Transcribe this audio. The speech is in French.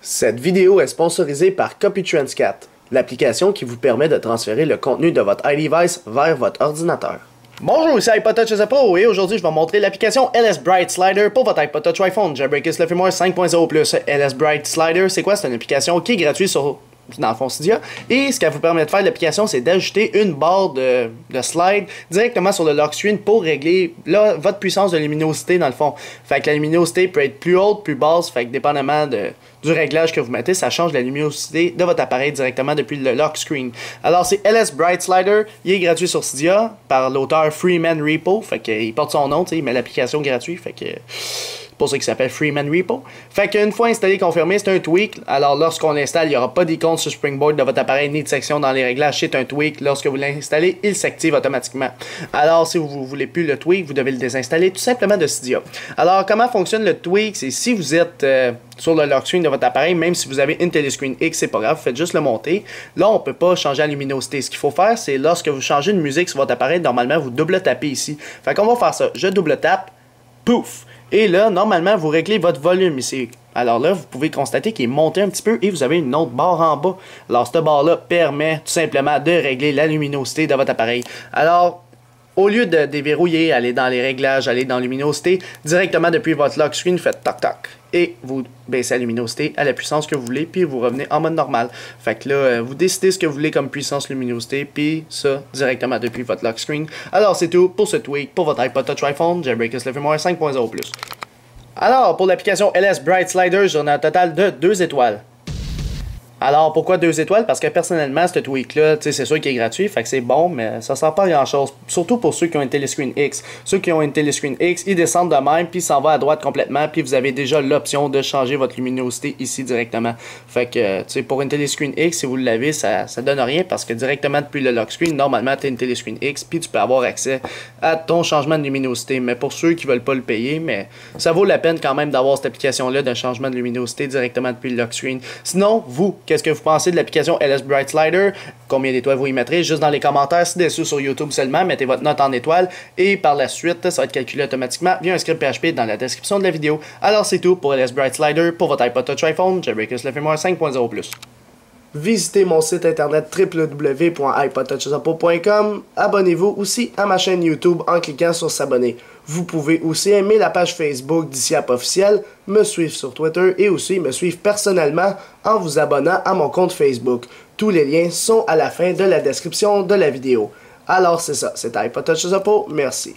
Cette vidéo est sponsorisée par CopyTransCat, l'application qui vous permet de transférer le contenu de votre iDevice vers votre ordinateur. Bonjour, ici iPod Touch Pro et aujourd'hui je vais vous montrer l'application LS Bright Slider pour votre iPod Touch iPhone Jailbreak le firmware 5.0+. LS Bright Slider, c'est quoi? C'est une application qui est gratuite dans le fond Cydia, et ce qu'elle vous permet de faire l'application, c'est d'ajouter une barre de slide directement sur le lock screen pour régler votre puissance de luminosité dans le fond. Fait que la luminosité peut être plus haute, plus basse, fait que dépendamment du réglage que vous mettez, ça change la luminosité de votre appareil directement depuis le lock screen. Alors c'est LS Bright Slider, il est gratuit sur Cydia par l'auteur Freeman Repo, fait qu'il porte son nom, il met l'application gratuite, fait que pour ça qu'il s'appelle Freeman Repo. Fait qu'une fois installé et confirmé, c'est un tweak. Alors lorsqu'on l'installe, il n'y aura pas d'icône sur Springboard de votre appareil ni de section dans les réglages. C'est un tweak. Lorsque vous l'installez, il s'active automatiquement. Alors si vous ne voulez plus le tweak, vous devez le désinstaller tout simplement de Cydia. Alors comment fonctionne le tweak? C'est si vous êtes sur le lock screen de votre appareil, même si vous avez une téléscreen X, c'est pas grave, vous faites juste le monter. Là, on ne peut pas changer la luminosité. Ce qu'il faut faire, c'est lorsque vous changez une musique sur votre appareil, normalement, vous double tapez ici. Fait qu'on va faire ça. Je double tape, pouf! Et là, normalement, vous réglez votre volume ici. Alors là, vous pouvez constater qu'il est monté un petit peu et vous avez une autre barre en bas. Alors, cette barre-là permet tout simplement de régler la luminosité de votre appareil. Alors, au lieu de déverrouiller, aller dans les réglages, aller dans la luminosité, directement depuis votre lock screen, faites toc toc. Et vous baissez la luminosité à la puissance que vous voulez, puis vous revenez en mode normal. Fait que là, vous décidez ce que vous voulez comme puissance luminosité, puis ça, directement depuis votre lock screen. Alors c'est tout pour ce tweak pour votre iPod Touch iPhone Jailbreak le firmware 5.0+. Alors, pour l'application LS Bright Slider, j'en ai un total de 2 étoiles. Alors, pourquoi 2 étoiles? Parce que personnellement, ce tweak-là, c'est sûr qu'il est gratuit, fait que c'est bon, mais ça sert pas à grand-chose. Surtout pour ceux qui ont une téléscreen X. Ceux qui ont une téléscreen X, ils descendent de même, puis s'en va à droite complètement, puis vous avez déjà l'option de changer votre luminosité ici directement. Fait que, tu sais, pour une téléscreen X, si vous l'avez, ça donne rien, parce que directement depuis le lock screen, normalement, tu as une téléscreen X, puis tu peux avoir accès à ton changement de luminosité. Mais pour ceux qui veulent pas le payer, mais ça vaut la peine quand même d'avoir cette application-là d'un changement de luminosité directement depuis le lock screen. Sinon, vous, qu'est-ce que vous pensez de l'application LS Bright Slider? Combien d'étoiles vous y mettrez? Juste dans les commentaires, si déçu sur YouTube seulement, mettez votre note en étoiles et par la suite, ça va être calculé automatiquement via un script PHP dans la description de la vidéo. Alors c'est tout pour LS Bright Slider pour votre iPod Touch iPhone Jailbreak le firmware 5.0+. Visitez mon site internet www.ipodtouchsuppo.com. Abonnez-vous aussi à ma chaîne YouTube en cliquant sur s'abonner. Vous pouvez aussi aimer la page Facebook d'ICIAP officiel, me suivre sur Twitter et aussi me suivre personnellement en vous abonnant à mon compte Facebook. Tous les liens sont à la fin de la description de la vidéo. Alors c'est ça, c'était iPod Touch Suppo, merci.